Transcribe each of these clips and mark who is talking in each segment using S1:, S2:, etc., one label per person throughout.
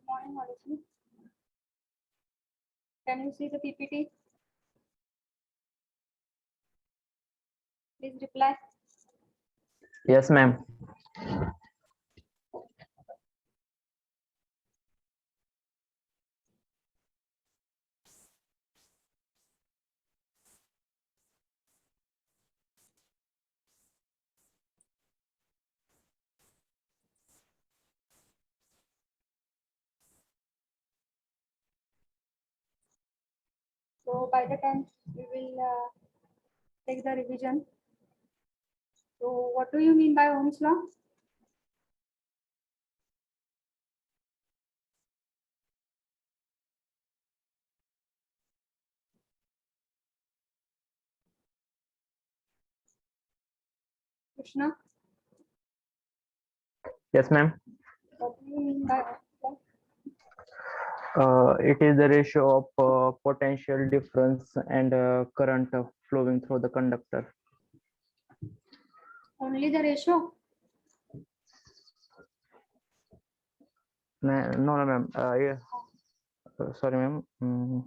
S1: Morning, Malashmi. Can you see the PPT? Please reply.
S2: Yes, ma'am.
S1: So by the time we will take the revision. So what do you mean by Ohm's law? Krishna,
S2: Yes, ma'am.
S1: what do you mean by Ohm's law?
S2: It is the ratio of potential difference and current flowing through the conductor.
S1: Only the ratio?
S2: No, ma'am. Yeah. Sorry, ma'am.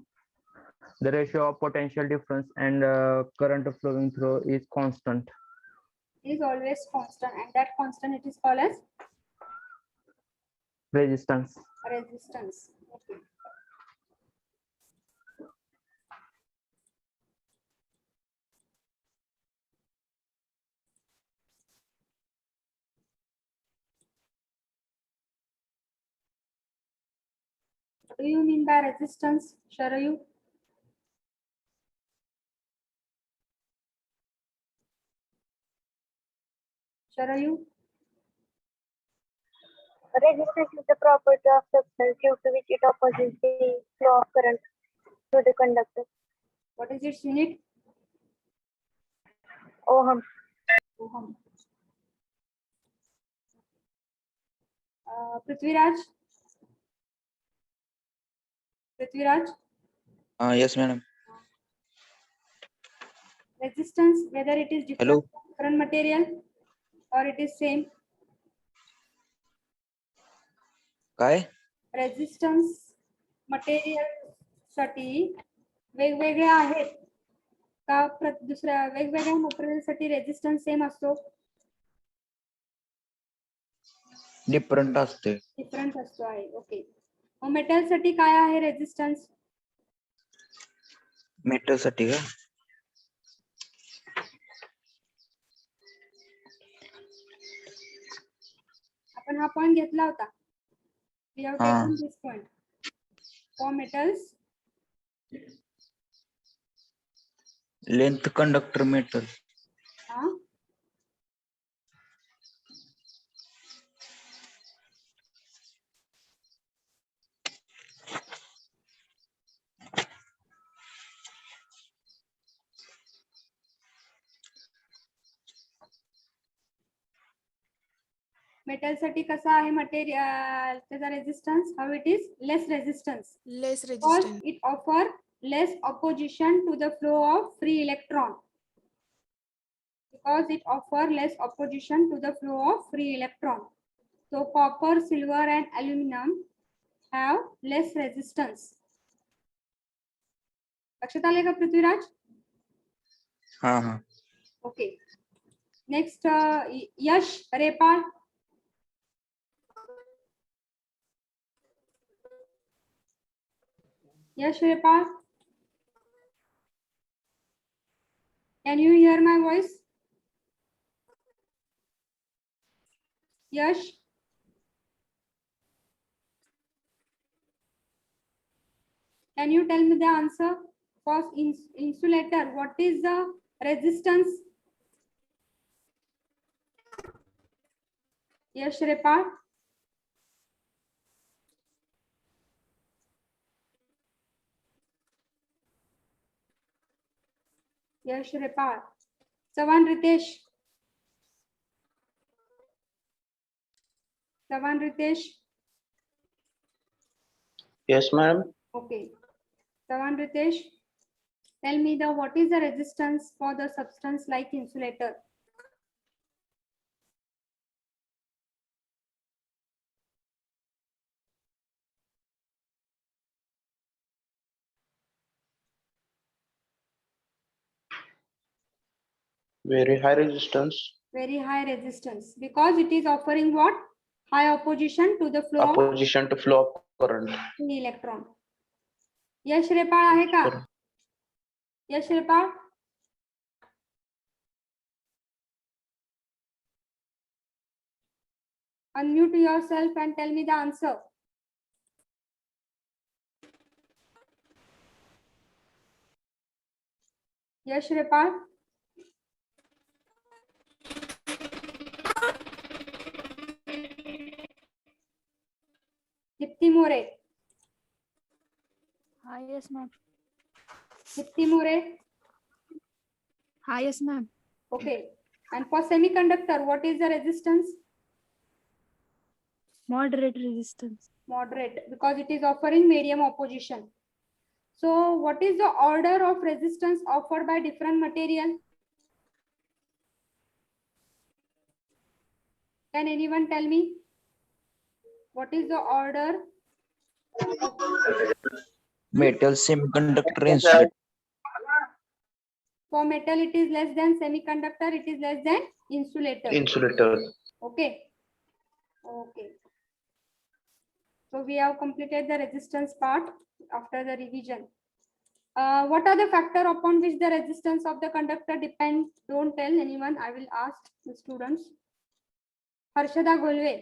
S2: The ratio of potential difference and current flowing through is constant.
S1: Is always constant, and that constant it is called as
S2: Resistance.
S1: resistance. Okay. What do you mean by resistance, Sharayu? Sharayu?
S3: Resistance is the property of substance due to which it opposes the flow of current through the conductor.
S1: What is its unit?
S3: Ohm.
S1: Ohm. Prithviraj? Prithviraj?
S4: Yes, madam.
S1: Resistance, whether it is different
S4: Hello.
S1: from current material or it is same.
S4: काय?
S1: Resistance material साठी वेगवेगळे आहेत का दुसऱ्या वेगवेगळ्या material साठी resistance same असतो?
S4: Different असते.
S1: डिफरंट असतो आहे. ओके. मग मेटल साठी काय आहे रेजिस्टन्स?
S4: मेटल साठी का?
S1: आपण हा पॉइंट घेतला होता. We have taken this point. For metals,
S4: length conductor metal.
S1: हा मेटल साठी कसा आहे मटेरियल त्याचा resistance? How it is? Less resistance.
S5: Less
S1: Because
S5: resistance.
S1: it offer less opposition to the flow of free electron. Because it offer less opposition to the flow of free electron. So copper, silver and aluminum have less resistance. लक्षात आले का पृथ्वीराज?
S4: हा.
S1: Okay. Next, Yash Repal. Yash Repal. Can you hear my voice? Yash. Can you tell me the answer? For insulator, what is the resistance? Yash Repal. Yash Repal. Savan Ritesh. Savan Ritesh.
S6: Yes, ma'am.
S1: Okay. Savan Ritesh. Tell me what is the resistance for the substance like insulator?
S5: Very high resistance.
S1: Very high resistance because it is offering what? High opposition to the flow of
S5: Opposition to flow of current.
S1: free electron. यश रेपाळ आहे का?
S5: बरं.
S1: Yash Repal unmute yourself and tell me the answer. Yash Repal Deepti More
S6: Hi, yes, ma'am.
S1: Deepti More
S6: Hi, yes, ma'am.
S1: okay. And for semiconductor, what is the resistance?
S6: Moderate resistance.
S1: Moderate because it is offering medium opposition. So what is the order of resistance offered by different material? Can anyone tell me? What is the order?
S4: Metal semiconductor insulator.
S1: For metal, it is less than semiconductor, it is less than insulator.
S5: Insulator.
S1: Okay. Okay. So we have completed the resistance part after the revision. What are the factors upon which the resistance of the conductor depends? Don't tell anyone. I will ask the students. Harshada Golve.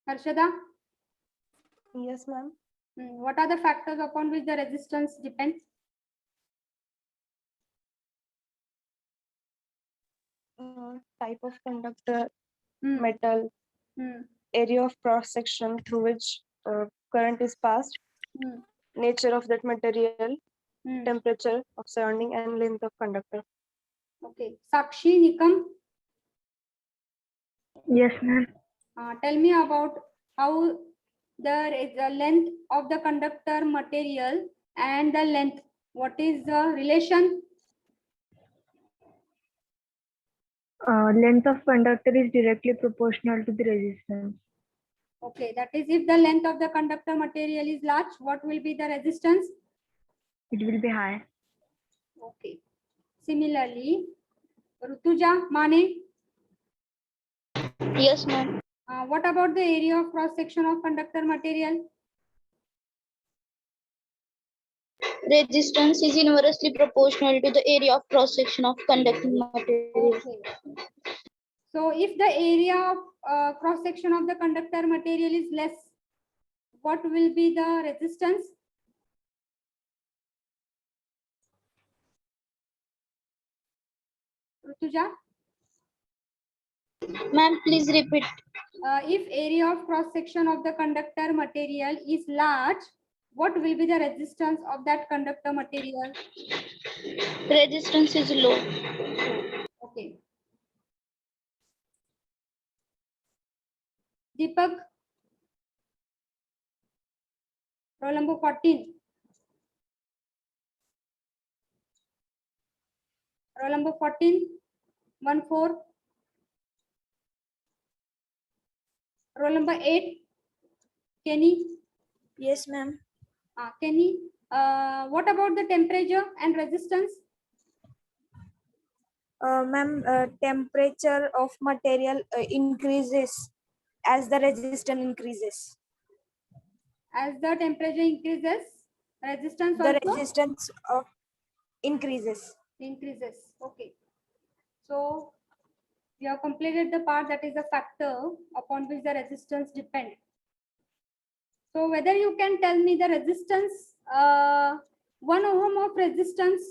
S1: Harshada,
S3: Yes, ma'am.
S1: what are the factors upon which the resistance depends?
S3: Type of conductor,
S1: Hmm,
S3: metal,
S1: hmm,
S3: area of cross section through which current is passed,
S1: hmm,
S3: nature of that material,
S1: hmm.
S3: temperature of surrounding, and length of conductor.
S1: Okay. Sakshi Nikam,
S3: Yes, ma'am.
S1: tell me about how the length of the conductor material and the length. What is the relation?
S3: Length of conductor is directly proportional to the resistance.
S1: Okay, that is if the length of the conductor material is large, what will be the resistance?
S3: It will be high.
S1: Okay. Similarly, Rutuja Mane,
S7: Yes, ma'am.
S1: what about the area of cross section of conductor material?
S7: Resistance is inversely proportional to the area of cross section of conducting material.
S1: Okay. So if the area of cross section of the conductor material is less, what will be the resistance? Rutuja,
S7: Ma'am, please repeat.
S1: if area of cross section of the conductor material is large, what will be the resistance of that conductor material?
S7: Resistance is low.
S1: Okay. Deepak, roll number 14. Roll number 14, 1-4. Roll number 8, Kenny.
S6: Yes, ma'am.
S1: Kenny, what about the temperature and resistance?
S6: Ma'am, temperature of material increases as the resistance increases.
S1: As the temperature increases, resistance
S6: The
S1: also
S6: resistance of increases.
S1: increases. Okay. So we have completed the part that is the factor upon which the resistance depends. So whether you can tell me the resistance, 1 ohm of resistance,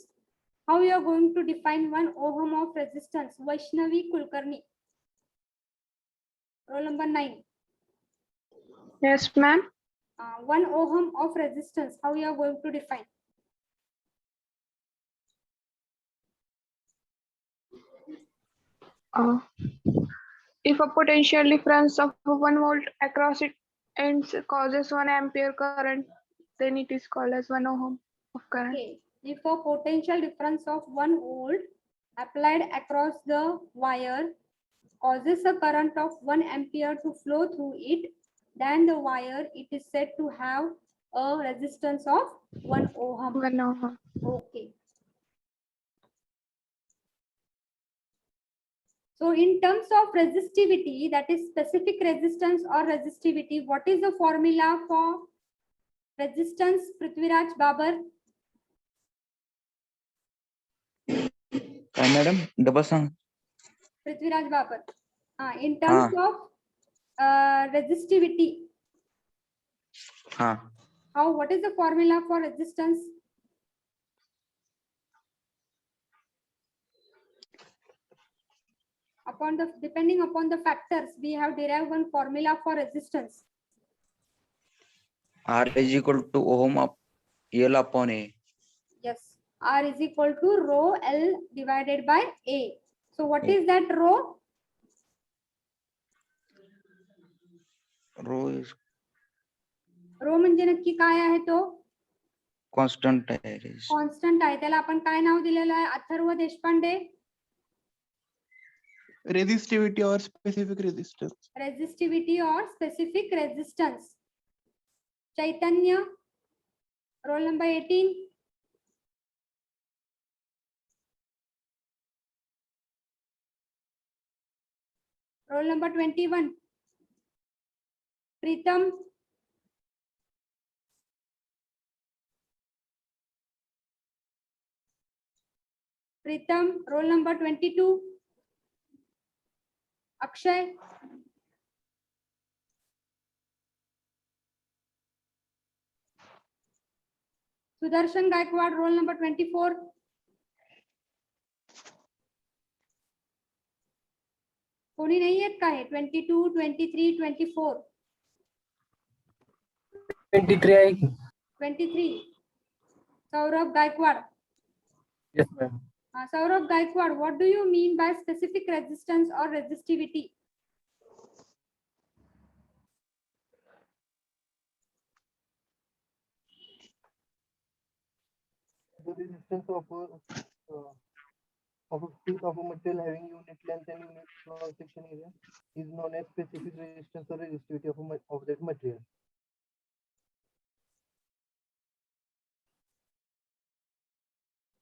S1: how you are going to define 1 ohm of resistance? Vaishnavi Kulkarni. Roll number 9.
S3: Yes, ma'am.
S1: 1 ohm of resistance, how you are going to define?
S8: If a potential difference of 1 volt across its ends causes 1 ampere current, then it is called as 1 ohm of current.
S1: Okay. If a potential difference of 1 volt applied across the wire causes a current of 1 ampere to flow through it, then the wire it is said to have a resistance of 1 ohm.
S8: 1 ohm.
S1: Okay. So in terms of resistivity, that is specific resistance or resistivity, what is the formula for resistance, Prithviraj Babar?
S4: काय madam double सांग.
S1: Prithviraj Babar. In terms of resistivity,
S4: हा
S1: what is the formula for resistance? Depending upon the factors, we have derived one formula for resistance.
S4: R is equal to ohm of L upon A.
S1: Yes, R is equal to rho L divided by A. So what
S4: A.
S1: is that rho?
S4: Rho is
S1: Rho म्हणजे नक्की काय आहे तो?
S4: constant आहे.
S1: Constant आहे. त्याला आपण काय नाव दिलेलं आहे Atharva Deshpande?
S5: Resistivity or specific resistance.
S1: Resistivity or specific resistance. Chaitanya, roll number 18. Roll number 21. Pritam. Pritam, roll number 22. Akshay. Sudarshan Gaikwad, roll number 24. कोणी नाही येत का हे? 22, 23, 24.
S2: 23 आहे की?
S1: 23. Saurabh Gaikwad.
S2: Yes, ma'am.
S1: Saurabh Gaikwad, what do you mean by specific resistance or resistivity?
S9: The resistance of a piece of a material having unit length and unit cross section area is known as specific resistance or resistivity of that material.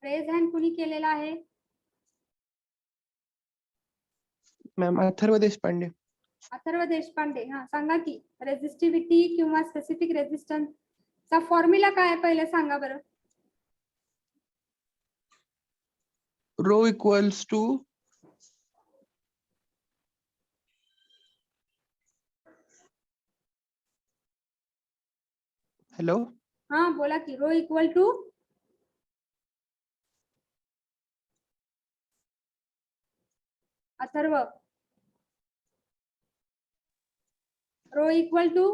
S1: Raise hand कुणी केलेला आहे?
S5: Ma'am, Atharva Deshpande.
S1: Atharva Deshpande. सांगा की resistivity किंवा specific resistance चा formula काय आहे पहिले सांगा बरं.
S5: Rho equals to hello.
S1: बोला की rho equal to Atharva. Rho equal to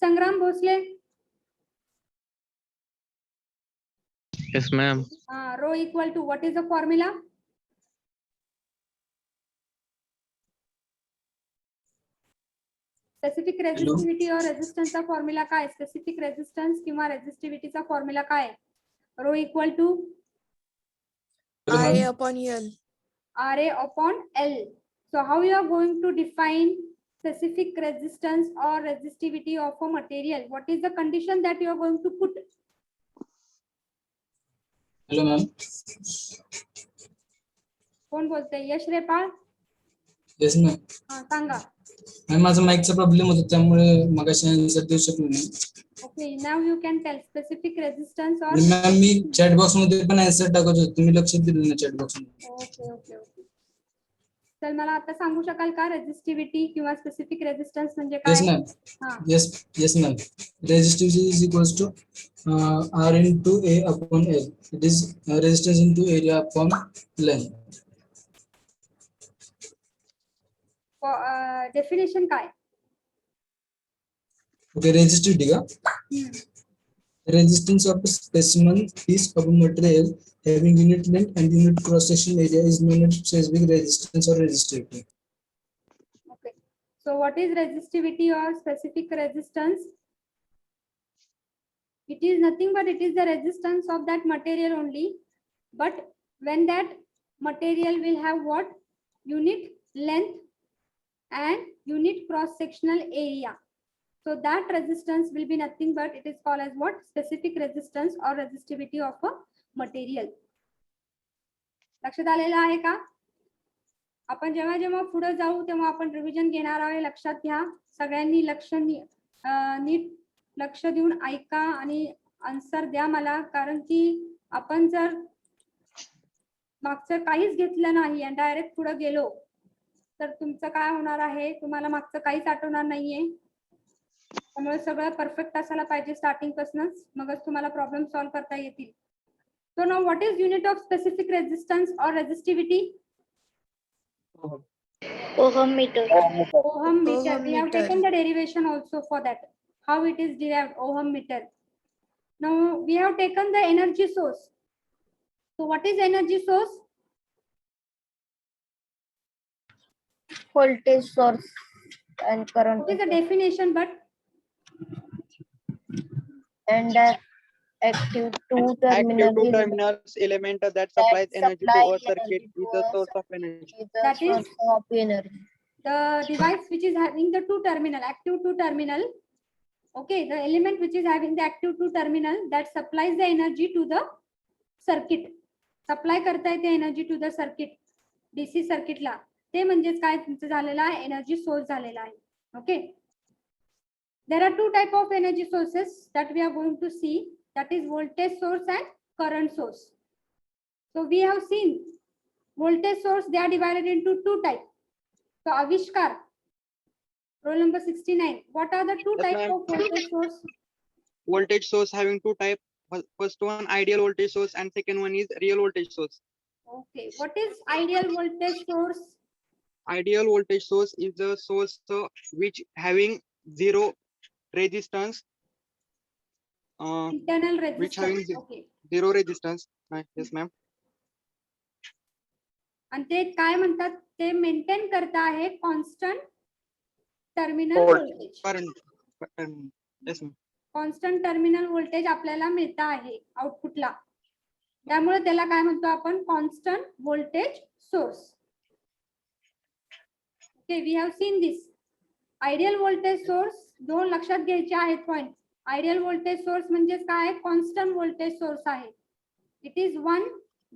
S1: Sangram Bhosale.
S2: Yes, ma'am.
S1: Rho equal to what is the formula? Specific resistivity or resistance चा फॉर्म्युला काय? स्पेसिफिक रेजिस्टन्स किंवा रेजिस्टिव्हिटीचा फॉर्म्युला काय? Rho equal to
S6: RA upon L.
S1: RA upon L. So how you are going to define specific resistance or resistivity of a material? What is the condition that you are going to put?
S10: Hello, ma'am.
S1: कोण बोलतंय? यश रेपाळ.
S10: Yes, ma'am.
S1: सांगा.
S10: Ma'am माझा माईकचा problem होता त्यामुळे मगाशी answer देऊ शकलो नाही.
S1: Okay, now you can tell specific resistance or.
S10: Ma'am me chat box मध्ये पण आन्सर टाकत होतो, तुम्ही लक्ष दिलं नाही चॅट बॉक्स मध्ये.
S1: ओके. तर मला आता सांगू शकाल का रेजिस्टिव्हिटी किंवा स्पेसिफिक रेजिस्टन्स म्हणजे
S10: येस
S1: काय?
S10: Ma'am. Yes ma'am. Resistivity is equals to R into A upon L. It is resistance into area upon length.
S1: Definition काय?
S10: Okay, resistivity का? Resistance of a specimen piece of material having unit length and unit cross section area is known as specific resistance or resistivity.
S1: Okay. So what is resistivity or specific resistance? It is nothing but it is the resistance of that material only. But when that material will have what? Unit length and unit cross sectional area. So that resistance will be nothing but it is called as what? Specific resistance or resistivity of a material. लक्षात आलेलं आहे का? आपण जेव्हा जेव्हा पुढे जाऊ तेव्हा आपण रिव्हिजन घेणार आहोत. लक्षात घ्या, सगळ्यांनी नीट लक्ष देऊन ऐका आणि आन्सर द्या मला, कारण की आपण जर मागचं काहीच घेतलं नाही आणि डायरेक्ट पुढे गेलो तर तुमचं काय होणार आहे, तुम्हाला मागचं काहीच आठवणार नाहीये. त्यामुळे सगळं परफेक्ट असायला पाहिजे स्टार्टिंग पासूनच, मगच तुम्हाला प्रॉब्लेम सॉल्व्ह करता येतील. So now what is unit of specific resistance or resistivity?
S7: Ohm meter.
S1: Ohm meter. We have taken the derivation also for that. How it is derived, ohm meter. Now we have taken the energy source. So what is energy source?
S3: Voltage source and current.
S1: What is the definition? But
S3: And active two terminals
S9: element that supplies energy to
S3: supply
S9: a circuit
S3: energy
S9: is
S3: to
S9: a
S3: a
S9: source of energy.
S3: is the
S1: That is-
S3: source of energy.
S1: the device which is having the two terminal, active two terminal. Okay, the element which is having the active two terminal that supplies the energy to the circuit. Supply करता येते energy to the circuit. DC circuit ला. ते म्हणजेच काय तुमचं झालेलं आहे, energy source झालेला आहे. Okay. There are two type of energy sources that we are going to see. That is voltage source and current source. So we have seen voltage source, they are divided into two types. So Avishkar, roll number 69. What are the two
S9: Yes,
S1: types
S9: ma'am.
S1: of voltage source?
S9: Voltage source having two types. First one ideal voltage source and second one is real voltage source.
S1: Okay. What is ideal voltage source?
S9: Ideal voltage source is the source which having zero resistance.
S1: Internal
S9: Which having
S1: resistance. Okay.
S9: zero resistance. Yes, ma'am.
S1: आणि ते काय म्हणतात, ते maintain करता आहे constant terminal
S9: Volt.
S1: Voltage.
S9: Current. Yes, ma'am.
S1: Constant terminal voltage आपल्याला मिळत आहे आउटपुटला, त्यामुळे त्याला काय म्हणतो आपण, constant voltage source. Okay, we have seen this. Ideal voltage source दोन लक्षात घ्यायचे आहेत पॉइंट. आयडियल व्होल्टेज सोर्स म्हणजे काय, कॉन्स्टंट व्होल्टेज सोर्स आहे. It is one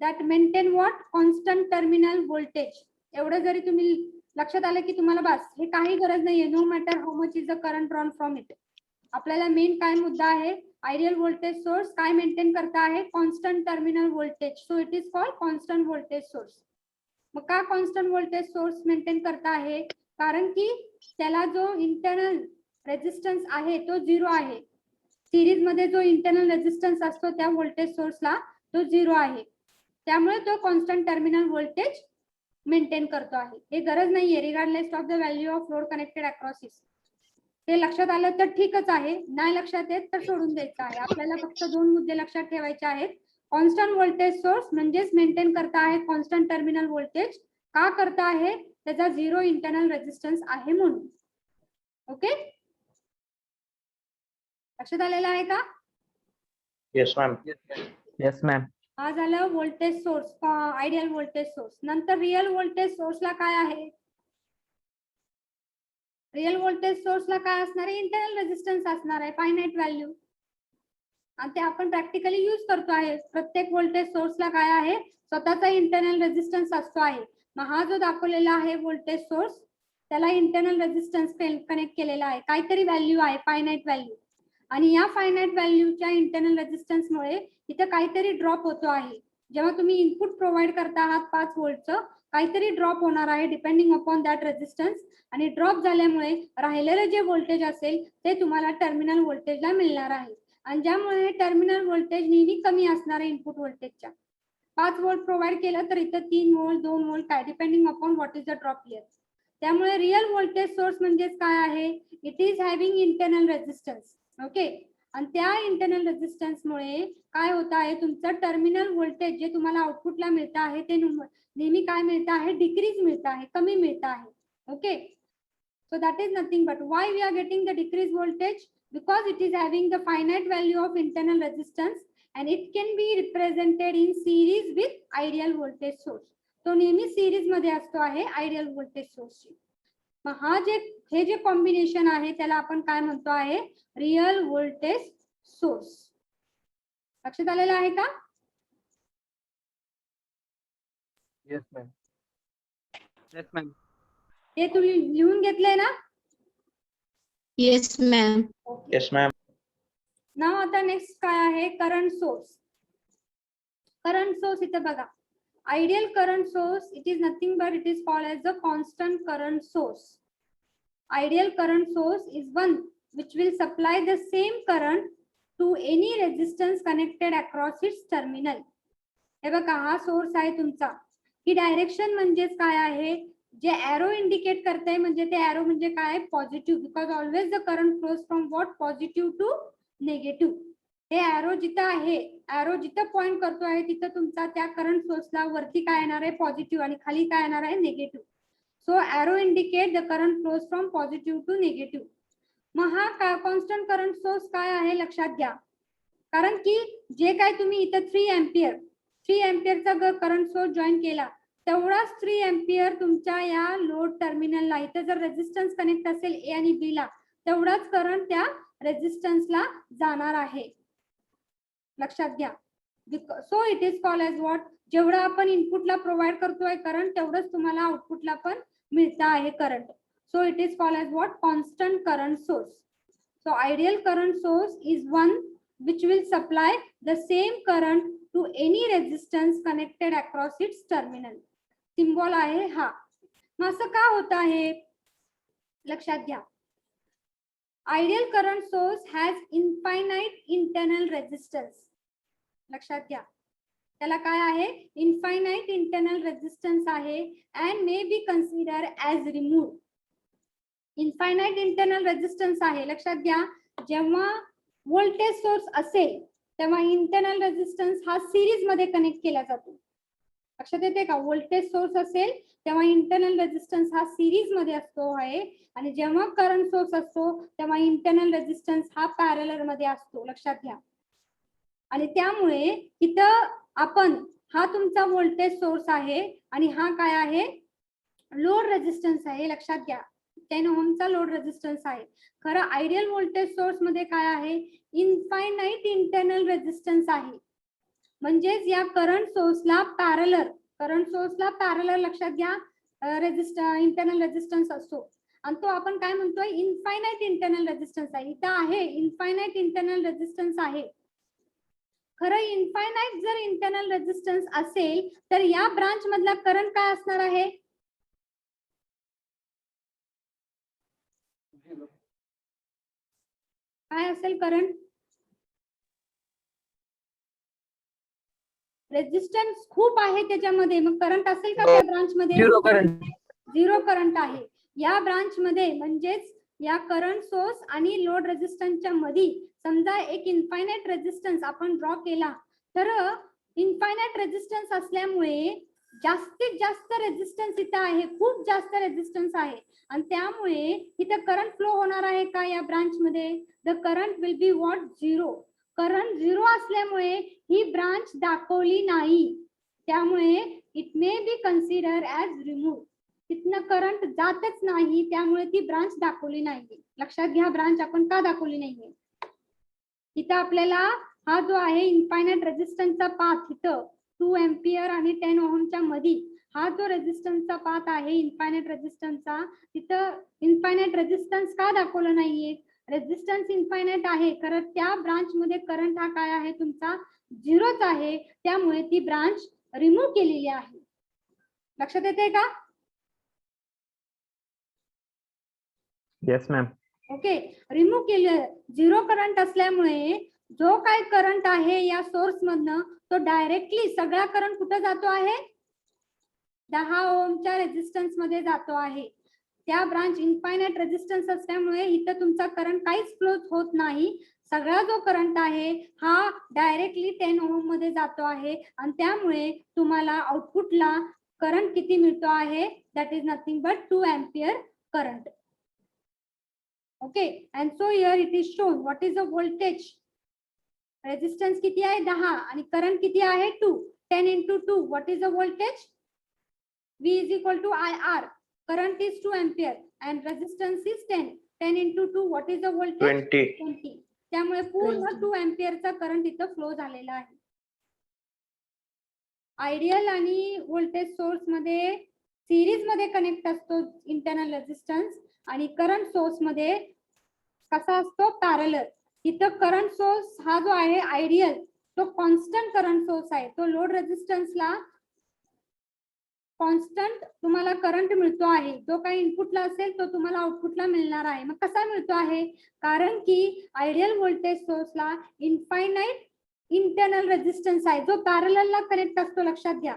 S1: that maintain what, constant terminal voltage. एवढं जरी तुम्ही लक्षात आलं की तुम्हाला बस, हे काही गरज नाहीये. No matter how much is the current drawn from it. आपल्याला मेन काय मुद्दा आहे, आयडियल व्होल्टेज सोर्स काय मेंटेन करता आहे, constant terminal voltage. So it is called constant voltage source. मग का कॉन्स्टंट व्होल्टेज सोर्स मेंटेन करता आहे, कारण की त्याला जो इंटरनल रेजिस्टन्स आहे तो 0 आहे. सिरीज मध्ये जो इंटरनल रेजिस्टन्स असतो त्या व्होल्टेज सोर्सला तो 0 आहे. त्यामुळे तो कॉन्स्टंट टर्मिनल व्होल्टेज मेंटेन करतो आहे. हे गरज नाहीये regardless of the value of load connected across it. ते लक्षात आलं तर ठीकच आहे, नाही लक्षात येत तर सोडून द्यायचं आहे. आपल्याला फक्त दोन मुद्दे लक्षात ठेवायचे आहेत. कॉन्स्टंट व्होल्टेज सोर्स म्हणजेच मेंटेन करता आहे कॉन्स्टंट टर्मिनल व्होल्टेज. का करता आहे, त्याचा 0 इंटरनल रेजिस्टन्स आहे म्हणून. ओके, लक्षात आलेलं आहे का?
S2: Yes, ma'am. Yes, ma'am.
S1: हा झालं voltage source, ideal voltage source. नंतर रिअल व्होल्टेज सोर्सला काय आहे, रिअल व्होल्टेज सोर्सला काय असणार आहे, इंटरनल रेजिस्टन्स असणार आहे, फायनाइट व्हॅल्यू. आणि ते आपण प्रॅक्टिकली युज करतो आहे. प्रत्येक व्होल्टेज सोर्सला काय आहे, स्वतःचा इंटरनल रेजिस्टन्स असतो आहे. मग हा जो दाखवलेला आहे व्होल्टेज सोर्स, त्याला इंटरनल रेजिस्टन्स कनेक्ट केलेला आहे, काहीतरी व्हॅल्यू आहे, फायनाइट व्हॅल्यू. आणि या फायनाइट व्हॅल्यूच्या इंटरनल रेजिस्टन्समुळे इथे काहीतरी ड्रॉप होतो आहे. जेव्हा तुम्ही इनपुट प्रोव्हाइड करता आहात 5 व्होल्टचं, काहीतरी ड्रॉप होणार आहे डिपेंडिंग अपॉन दॅट रेजिस्टन्स. आणि ड्रॉप झाल्यामुळे राहिलेलं जे व्होल्टेज असेल ते तुम्हाला टर्मिनल व्होल्टेजला मिळणार आहे. आणि ज्यामुळे टर्मिनल व्होल्टेज नेहमी कमी असणार आहे इनपुट व्होल्टेजच्या. 5 व्होल्ट प्रोव्हाइड केलं तर इथं 3 व्होल्ट 2 व्होल्ट काय, depending upon what is the drop here. त्यामुळे रिअल व्होल्टेज सोर्स म्हणजेच काय आहे, it is having internal resistance. Okay, आणि त्या इंटरनल रेजिस्टन्समुळे काय होत आहे, तुमचं टर्मिनल व्होल्टेज जे तुम्हाला आउटपुटला मिळत आहे ते नेहमी काय मिळत आहे, डिक्रीज मिळत आहे, कमी मिळत आहे. Okay, so that is nothing but why we are getting the decreased voltage, because it is having the finite value of internal resistance and it can be represented in series with ideal voltage source. तो नेहमी series मध्ये असतो आहे ideal voltage सोर्सची. मग हे जे combination आहे त्याला आपण काय म्हणतो आहे, रिअल व्होल्टेज सोर्स. लक्षात आलेलं आहे का?
S9: Yes, ma'am.
S2: Yes, ma'am.
S1: हे तुम्ही लिहून घेतलंय ना?
S7: Yes, ma'am.
S4: Yes, ma'am.
S1: नाव आता नेक्स्ट काय आहे, करंट सोर्स. करंट सोर्स इथे बघा, ideal current source it is nothing but it is called as a constant current source. Ideal current source is one which will supply the same current to any resistance connected across its terminal. हे बघा हा source आहे तुमचा. ही direction म्हणजेच काय आहे, जे arrow indicate करते म्हणजे ते एरो म्हणजे काय, positive, because always the current flows from what, positive to negative. हे एरो जिथं आहे, एरो जिथं पॉइंट करतो आहे तिथं तुमचा त्या करंट सोर्सला वरती काय येणार आहे, पॉझिटिव्ह, आणि खाली काय येणार आहे, negative. So arrow indicate the current flows from positive to negative. मग हा कॉन्स्टंट करंट सोर्स काय आहे लक्षात घ्या, कारण की जे काय तुम्ही इथं 3 एम्पियरचा करंट सोर्स जॉईन केला तेवढाच 3 एम्पियर तुमच्या या लोड टर्मिनलला, इथं जर रेजिस्टन्स कनेक्ट असेल ए आणि बी ला, तेवढाच करंट त्या रेजिस्टन्सला जाणार आहे. लक्षात घ्या. So it is called as what, जेवढं आपण इनपुटला प्रोव्हाइड करतोय करंट तेवढंच तुम्हाला आउटपुटला पण मिळतं आहे current. So it is called as what, constant current source. So ideal current source is one which will supply the same current to any resistance connected across its terminal. Symbol आहे हा. मग असं का होत आहे लक्षात घ्या. Ideal current source has infinite internal resistance. लक्षात घ्या, त्याला काय आहे, इनफायनाइट इंटरनल रेजिस्टन्स आहे and may be consider as remove. Infinite internal resistance आहे. लक्षात घ्या, जेव्हा व्होल्टेज सोर्स असेल तेव्हा इंटरनल रेजिस्टन्स हा सिरीज मध्ये कनेक्ट केला जातो. लक्षात येते का, व्होल्टेज सोर्स असेल तेव्हा इंटरनल रेजिस्टन्स हा सिरीज मध्ये असतो आहे, आणि जेव्हा करंट सोर्स असतो तेव्हा इंटरनल रेजिस्टन्स हा पॅरलल मध्ये असतो. लक्षात घ्या. आणि त्यामुळे इथं आपण, हा तुमचा व्होल्टेज सोर्स आहे आणि हा काय आहे, लोड रेजिस्टन्स आहे. लक्षात घ्या, 10 ओहमचा लोड रेजिस्टन्स आहे. खरं आयडियल व्होल्टेज सोर्स मध्ये काय आहे, इनफायनाइट इंटरनल रेजिस्टन्स आहे. म्हणजेच या करंट सोर्सला पॅरलल लक्षात घ्या इंटरनल रेजिस्टन्स असतो, आणि तो आपण काय म्हणतोय, इनफायनाइट इंटरनल रेजिस्टन्स आहे. इथं आहे इनफायनाइट इंटरनल रेजिस्टन्स आहे. खरं इनफायनाइट जर इंटरनल रेजिस्टन्स असेल तर या ब्रांच मधला करंट काय असणार आहे, काय असेल करंट, रेजिस्टन्स खूप आहे त्याच्यामध्ये, मग करंट असेल का त्या ब्रांच मध्ये, झिरो करंट आहे या ब्रांच मध्ये. म्हणजेच या करंट सोर्स आणि लोड रेजिस्टन्सच्या मध्ये समजा एक इनफायनाइट रेजिस्टन्स आपण ड्रॉ केला, तर इनफायनाइट रेजिस्टन्स असल्यामुळे जास्तीत जास्त रेजिस्टन्स इथं आहे, खूप जास्त रेजिस्टन्स आहे, आणि त्यामुळे इथं करंट फ्लो होणार आहे का या ब्रांच मध्ये, the current will be what, zero. Current zero असल्यामुळे ही ब्रांच दाखवली नाही, त्यामुळे it may be consider as remove. तिथनं करंट जातच नाही, त्यामुळे ती ब्रांच दाखवली नाही. लक्षात घ्या, ब्रांच आपण का दाखवली नाहीये. इथं आपल्याला हा जो आहे इनफायनाइट रेजिस्टन्सचा पाथ, इथं 2 एम्पियर आणि 10 ओहमच्या मध्ये हा जो रेजिस्टन्सचा पाथ आहे इनफायनाइट रेजिस्टन्सचा, तिथं इनफायनाइट रेजिस्टन्स का दाखवलं नाहीये, रेजिस्टन्स इनफायनाइट आहे, खरं त्या ब्रांच मध्ये करंट हा काय आहे तुमचा, झिरोच आहे, त्यामुळे ती ब्रांच रिमूव्ह केलेली आहे. लक्षात येते का.
S2: Yes ma'am.
S1: ओके, रिमूव्ह केलं. झिरो करंट असल्यामुळे जो काय करंट आहे या सोर्स मधनं तो डायरेक्टली सगळा करंट कुठं जातो आहे, 10 ओहमच्या रेजिस्टन्स मध्ये जातो आहे. त्या ब्रांच इनफायनाइट रेजिस्टन्स असल्यामुळे इथं तुमचा करंट काहीच फ्लो होत नाही. सगळा जो करंट आहे हा डायरेक्टली 10 ओहम मध्ये जातो आहे, आणि त्यामुळे तुम्हाला आउटपुटला करंट किती मिळतो आहे, that is nothing but 2 ampere current. Okay, and so here it is shown what is the voltage. Resistance किती आहे, 10, आणि करंट किती आहे, 2. 10 into 2, what is the voltage, V is equal to IR. current is 2 ampere and resistance is 10. 10 into 2, what is the voltage?
S5: 20.
S1: 20. त्यामुळे पूर्ण 2 अँपिअरचा current इथं flow झालेला आहे. आयडियल आणि व्होल्टेज सोर्स मध्ये सिरीज मध्ये कनेक्ट असतो इंटरनल रेजिस्टन्स आणि करंट सोर्स मध्ये कसा असतो पॅरलल. इथं करंट सोर्स हा जो आहे आयडियल तो कॉन्स्टंट करंट सोर्स आहे. तो लोड रेजिस्टन्सला कॉन्स्टंट तुम्हाला करंट मिळतो आहे. जो काही इनपुटला असेल तो तुम्हाला आउटपुटला मिळणार आहे. मग कसा मिळतो आहे? कारण की आयडियल व्होल्टेज सोर्सला इनफायनाइट इंटरनल रेजिस्टन्स आहे जो पॅरललला कनेक्ट असतो. लक्षात घ्या,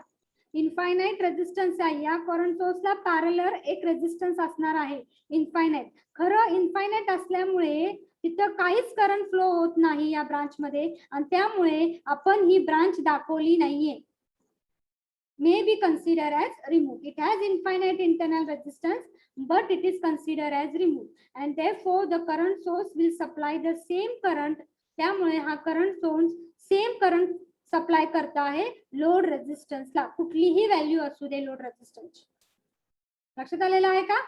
S1: इनफायनाइट रेजिस्टन्स आहे. या करंट सोर्सला पॅरलल एक रेजिस्टन्स असणार आहे इनफायनाइट. खरं इनफायनाइट असल्यामुळे तिथं काहीच करंट फ्लो होत नाही या ब्रांच मध्ये आणि त्यामुळे आपण ही ब्रांच दाखवली नाहीये. May be considered as removed. It has infinite internal resistance, but it is considered as removed, and therefore the current source will supply the same current. त्यामुळे हा current source same current supply करता आहे load रेजिस्टन्सला, कुठलीही value असू दे load resistance. लक्षात आलेलं आहे का?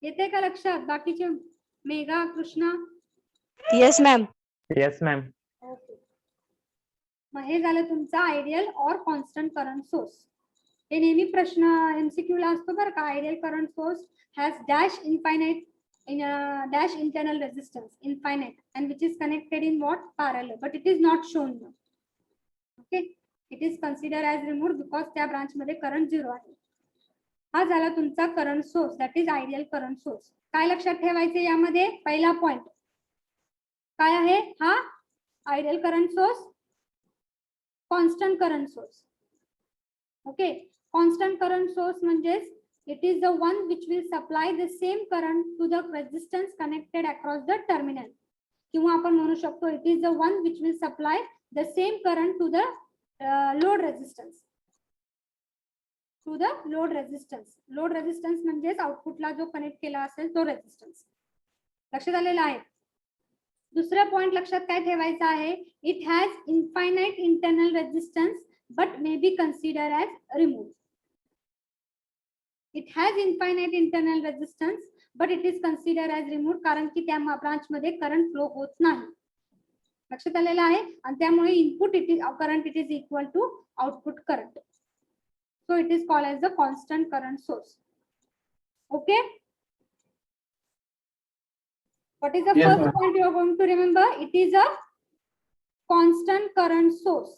S1: येते का लक्षात बाकीचे? Megha, Krishna?
S6: Yes, ma'am.
S2: Yes, ma'am.
S1: Okay. मग हे झालं तुमचा आयडियल और कॉन्स्टंट करंट सोर्स. हे नेहमी प्रश्न MCQ ला असतो बरं का. Ideal current source has dash infinite dash internal resistance infinite and which is connected in what parallel, but it is not shown now. Okay, it is considered as removed because त्या branch मध्ये current 0 आहे. हा झाला तुमचा current source, that is ideal current source. काय लक्षात ठेवायचे यामध्ये? पहिला पॉइंट काय आहे? हा ideal current source, constant current source. Okay, constant current source म्हणजेच it is the one which will supply the same current to the resistance connected across the terminal. किंवा आपण म्हणू शकतो it is the one which will supply the same current to the load resistance. To the load resistance. Load resistance म्हणजेच आउटपुटला जो connect केला असेल तो resistance. लक्षात आलेला आहे? दुसरा पॉइंट लक्षात काय ठेवायचा आहे? It has infinite internal resistance but may be considered as removed. It has infinite internal resistance, but it is considered as removed कारण की त्या ब्रांच मध्ये करंट फ्लो होत नाही. लक्षात आलेलं आहे? आणि त्यामुळे input current it is equal to output current. So it is called as the constant current source. Okay, what is the
S10: Yes,
S1: first
S10: ma'am.
S1: point you are going to remember? It is a constant current source.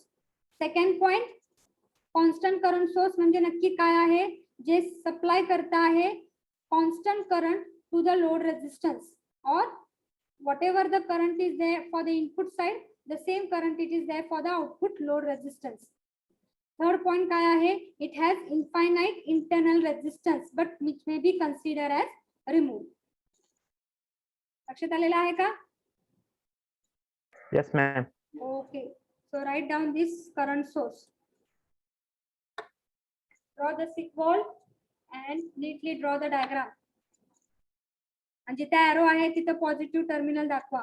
S1: Second point, constant current source म्हणजे नक्की काय आहे? जे supply करता आहे constant current to the load resistance और whatever the current is there for the input side, the same current it is there for the output load resistance. Third point काय आहे? It has infinite internal resistance but which may be considered as removed. लक्षात आलेलं आहे का?
S2: Yes, ma'am.
S1: Okay, so write down this current source. Draw the sick wall and neatly draw the diagram. आणि जिथे arrow आहे तिथे positive terminal दाखवा.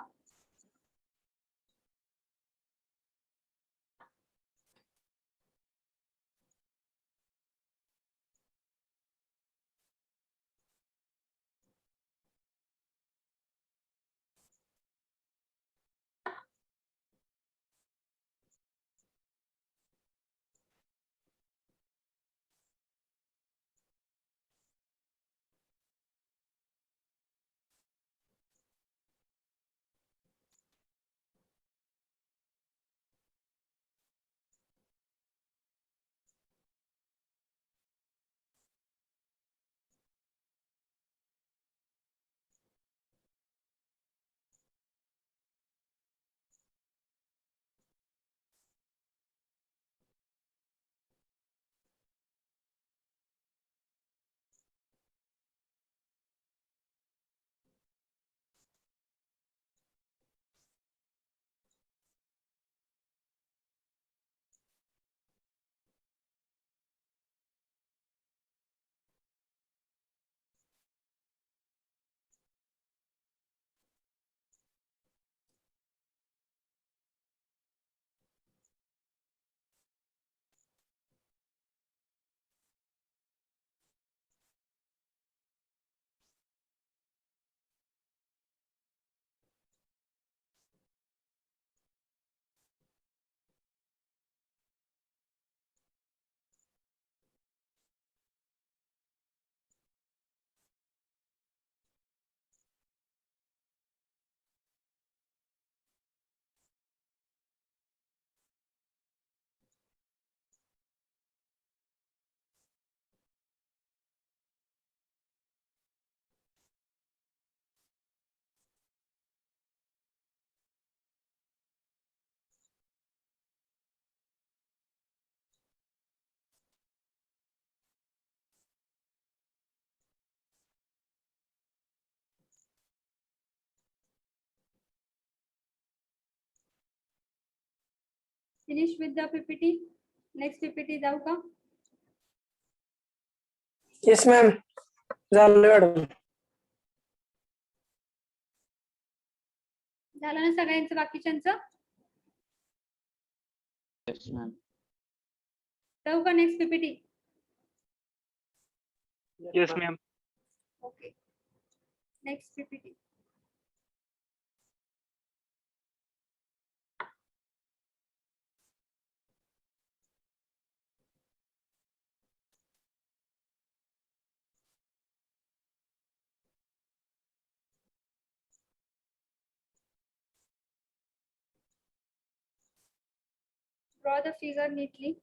S1: Finish with the PPT. Next PPT जाऊ का?
S10: येस मॅम झालं मॅडम.
S1: झालं ना सगळ्यांचं बाकीच्यांचं? जाऊ का next PPT?
S5: Yes, ma'am.
S1: Okay. Next PPT. Draw the figure neatly.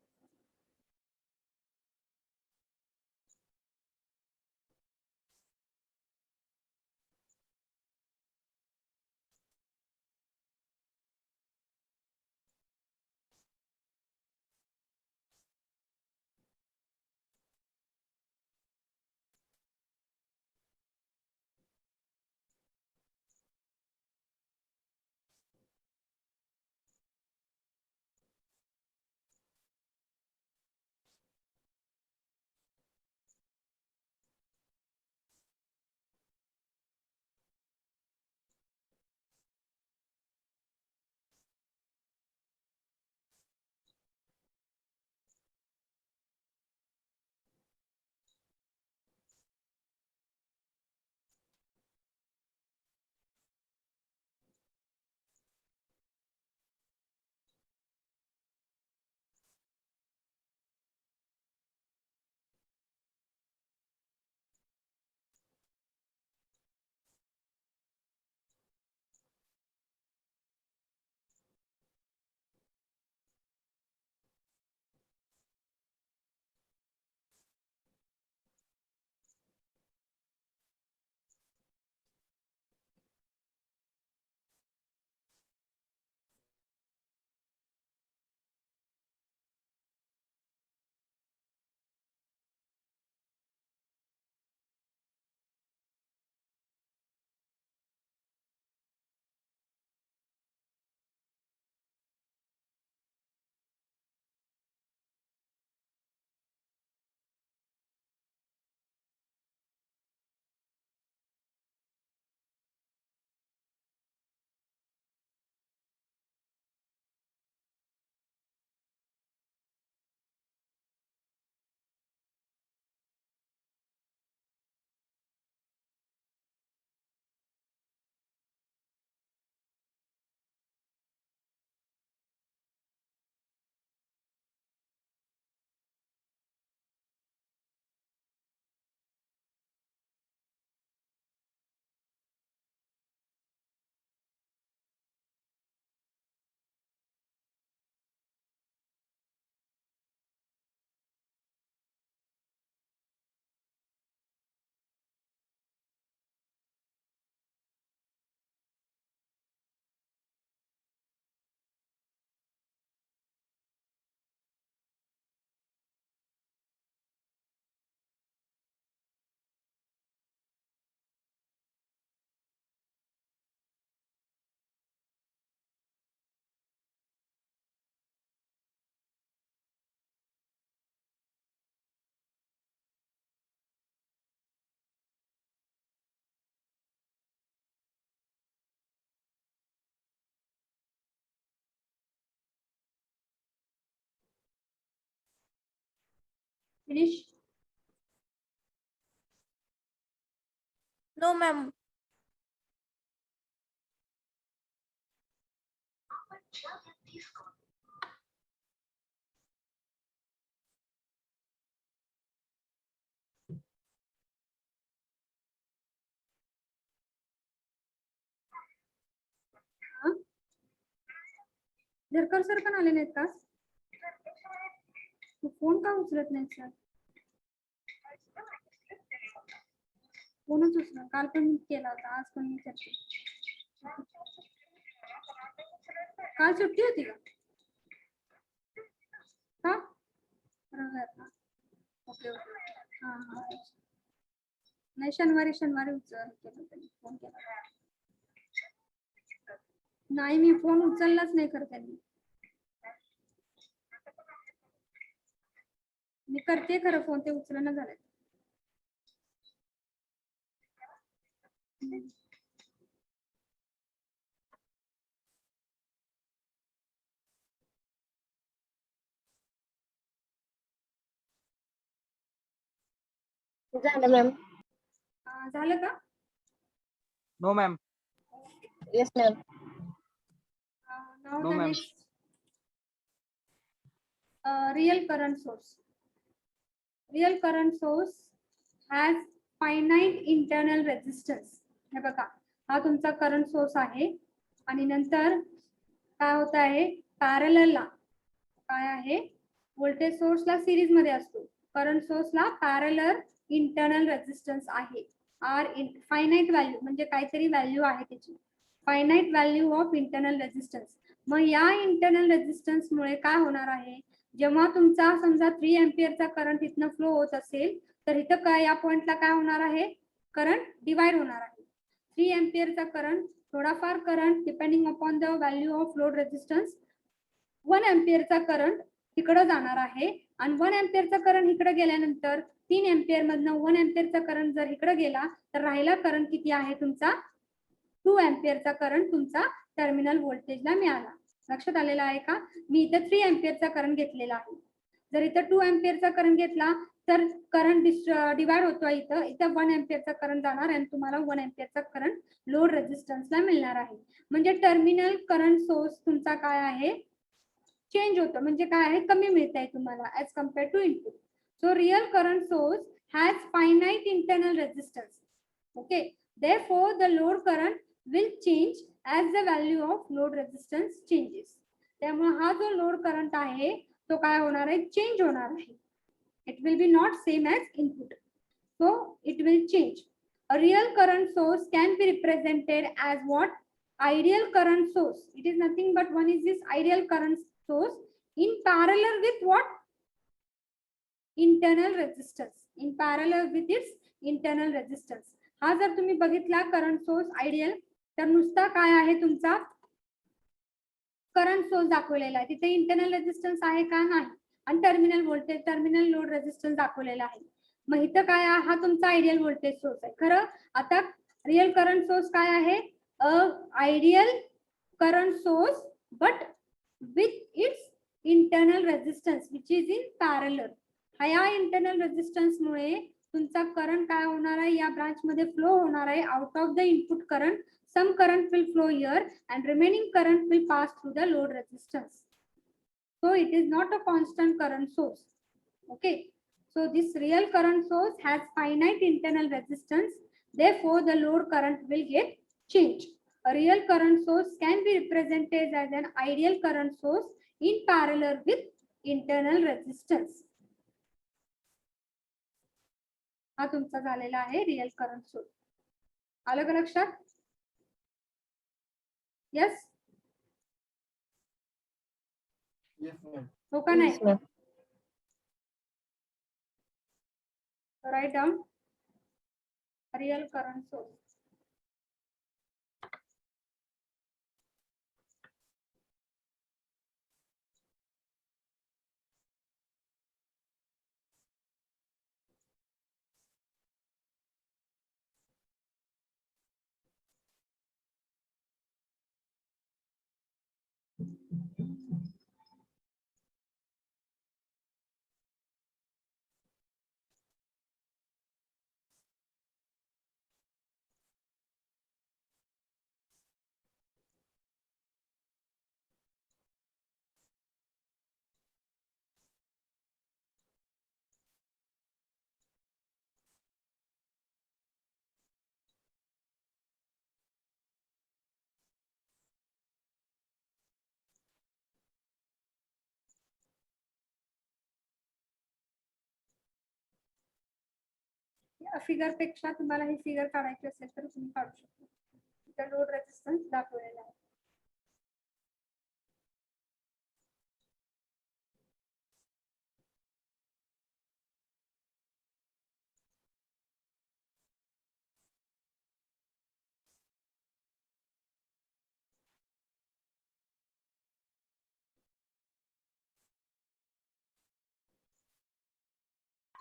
S1: Finish.
S6: No, ma'am.
S1: Jharkar sir पण आले नाहीत का? फोन का उचलत नाही सर? फोनच उचला. काल पण केला होता, आज पण मी करते. काल सुट्टी होती का? हा ओके ओके. हा हा. नाही शनिवारी उचल केलं त्यांनी, फोन केला. नाही मी फोन उचललाच नाही खरं त्यांनी. मी करते खरं फोन ते उचलना झाले.
S3: झालं मॅम.
S1: झालं का?
S2: No ma'am.
S3: Yes ma'am.
S1: Now
S2: No,
S1: the
S2: ma'am.
S1: next real current source. Real current source has finite internal resistance. हे बघा, हा तुमचा करंट सोर्स आहे आणि नंतर काय होत आहे, पॅरललला काय आहे, व्होल्टेज सोर्सला सिरीज मध्ये असतो, करंट सोर्सला पॅरलल इंटरनल रेजिस्टन्स आहे. आर इन फायनाईट व्हॅल्यू म्हणजे काहीतरी व्हॅल्यू आहे त्याची, finite value of internal resistance. मग या इंटरनल रेजिस्टन्स मुळे काय होणार आहे, जेव्हा तुमचा समजा 3 एम्पियरचा करंट इथनं फ्लो होत असेल तर इथं काय या पॉइंटला काय होणार आहे, करंट डिवाइड होणार आहे. 3 एम्पियरचा करंट, थोडाफार current depending upon the value of load resistance, 1 एम्पियरचा करंट तिकडे जाणार आहे आणि 1 एम्पियरचा करंट इकडे गेल्यानंतर 3 एम्पियर मधनं 1 एम्पियरचा करंट जर इकडे गेला तर राहिला करंट किती आहे तुमचा, 2 एम्पियरचा करंट तुमचा टर्मिनल व्होल्टेजला मिळाला. लक्षात आलेला आहे का? मी इथं 3 एम्पियरचा करंट घेतलेला आहे. जर इथं 2 एम्पियरचा करंट घेतला तर करंट डिवाइड होतो, इथं 1 एम्पियरचा करंट जाणार आणि तुम्हाला 1 एम्पियरचा करंट लोड रेजिस्टन्सला मिळणार आहे. म्हणजे टर्मिनल करंट सोर्स तुमचा काय आहे, चेंज होतो, म्हणजे काय आहे, कमी मिळत आहे तुम्हाला as compare to input. So real current source has finite internal resistance. Okay, therefore the load current will change as the value of load resistance changes. त्यामुळे हा जो लोड करंट आहे तो काय होणार आहे, चेंज होणार आहे. It will be not same as input, so it will change. A real current source can be represented as what, ideal current source. It is nothing but one is this ideal current source in parallel with what, internal resistance, in parallel with its internal resistance. हा जर तुम्ही बघितला current source ideal तर नुसता काय आहे तुमचा current source दाखवलेला आहे, तिथे इंटरनल रेजिस्टन्स आहे का, नाही, आणि terminal voltage terminal load resistance दाखवलेला आहे. मग इथं काय आहे, हा तुमचा आयडियल व्होल्टेज सोर्स आहे. खरं आता रियल करंट सोर्स काय आहे, ideal current source but with its internal resistance which is in parallel. ह्या इंटरनल रेजिस्टन्स मुळे तुमचा करंट काय होणार आहे, या ब्रांच मध्ये फ्लो होणार आहे. Out of the input current some current will flow here and remaining current will pass through the load resistance. So it is not a constant current source. Okay, so this real current source has finite internal resistance, therefore the load current will get changed. A real current source can be represented as an ideal current source in parallel with internal resistance. हा तुमचा झालेला आहे real current source. आलं का लक्षात? Yes.
S9: Yes, ma'am.
S1: हो का नाही? Write down real current source. Figure पेक्षा तुम्हाला ही फिगर काढायची असेल तर तुम्ही काढू शकता. लोड रेजिस्टन्स दाखवलेला आहे.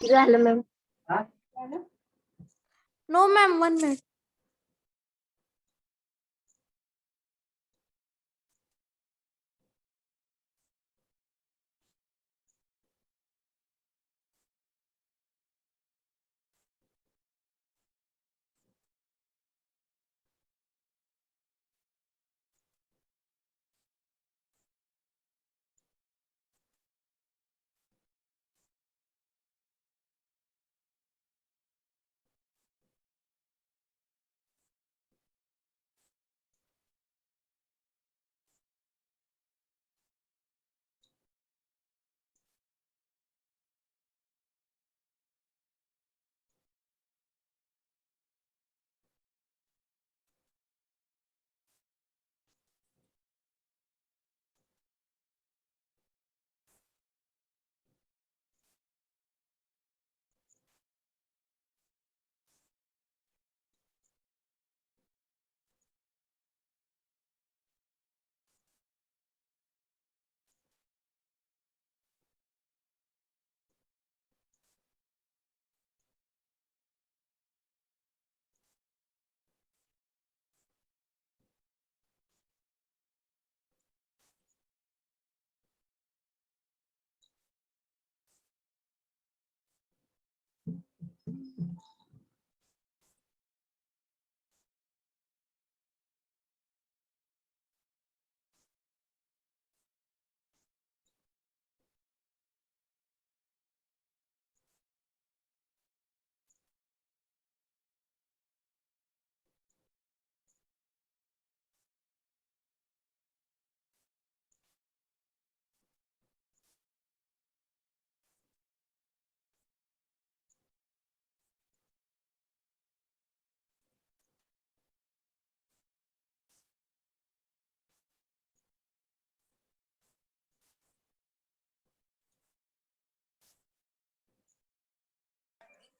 S3: झालं मॅम.
S1: झालं?
S6: No, ma'am. 1 minute.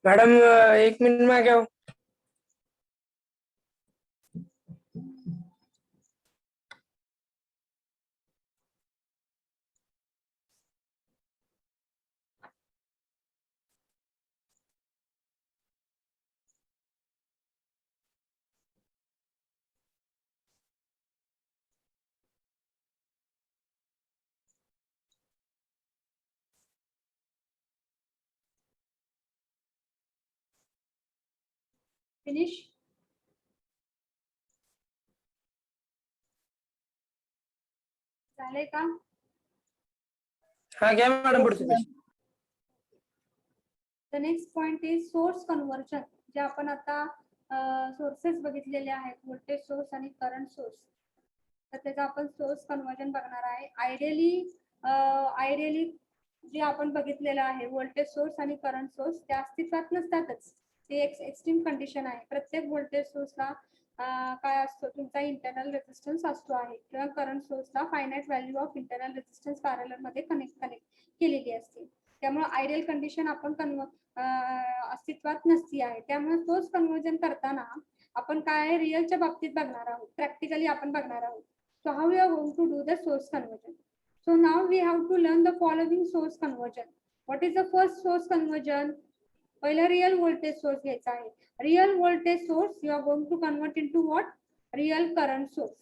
S11: Madam 1 minute मागे आओ.
S1: फिनिश. झाले का?
S11: हा घ्या मॅडम पुढचे page.
S1: The next point is source conversion. जे आपण आता सोर्सेस बघितलेले आहेत, व्होल्टेज सोर्स आणि करंट सोर्स. तर त्याचा आपण सोर्स कन्व्हर्जन बघणार आहे. आयडियली जे आपण बघितलेलं आहे व्होल्टेज सोर्स आणि करंट सोर्स ते अस्तित्वात नसतातच. ते एक एक्स्ट्रीम कंडिशन आहे. प्रत्येक व्होल्टेज सोर्सला काय असतो, तुमचा इंटरनल रेझिस्टन्स असतो आहे, किंवा करंट सोर्सला finite value of internal resistance parallel मध्ये कनेक्ट केलेली असते. त्यामुळे आयडियल कंडिशन आपण अस्तित्वात नसती आहे. त्यामुळे सोर्स कन्व्हर्जन करताना आपण काय रिअलच्या बाबतीत बघणार आहोत, प्रॅक्टिकली आपण बघणार आहोत. So how you are going to do the source conversion. So now we have to learn the following source conversion. What is the first source conversion? पहिला real voltage source घ्यायचा आहे. Real voltage source you are going to convert into what? Real current source.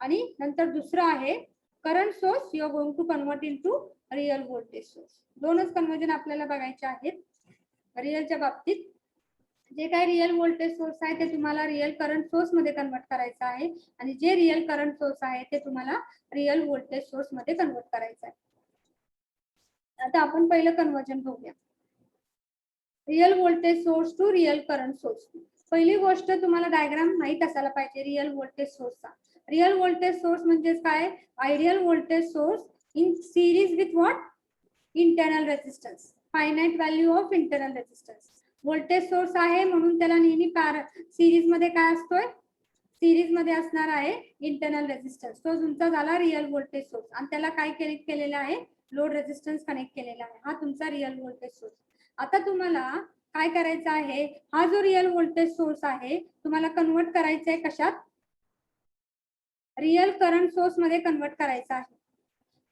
S1: आणि नंतर दुसरा आहे current source you are going to convert into real voltage source. दोनच conversion आपल्याला बघायचे आहेत. रिअलच्या बाबतीत जे काही रिअल व्होल्टेज सोर्स आहे ते तुम्हाला रिअल करंट सोर्स मध्ये कन्वर्ट करायचं आहे, आणि जे रिअल करंट सोर्स आहे ते तुम्हाला रिअल व्होल्टेज सोर्स मध्ये कन्वर्ट करायचं आहे. आता आपण पहिलं कन्वर्जन बघूया. Real voltage source to real current source. पहिली गोष्ट तुम्हाला डायग्राम माहित असायला पाहिजे रिअल व्होल्टेज सोर्सचा. रिअल व्होल्टेज सोर्स म्हणजे काय? Ideal voltage source in series with what? Internal resistance, finite value of internal resistance. Voltage source आहे म्हणून त्याला नेहमी सिरीज मध्ये काय असतोय? सिरीज मध्ये असणार आहे इंटरनल रेझिस्टन्स. तो तुमचा झाला रिअल व्होल्टेज सोर्स, आणि त्याला काय कनेक्ट केलेला आहे? लोड रेझिस्टन्स कनेक्ट केलेला आहे. हा तुमचा रिअल व्होल्टेज सोर्स. आता तुम्हाला काय करायचं आहे? हा जो रिअल व्होल्टेज सोर्स आहे तुम्हाला कन्वर्ट करायचा आहे कशात? रिअल करंट सोर्स मध्ये कन्वर्ट करायचा आहे.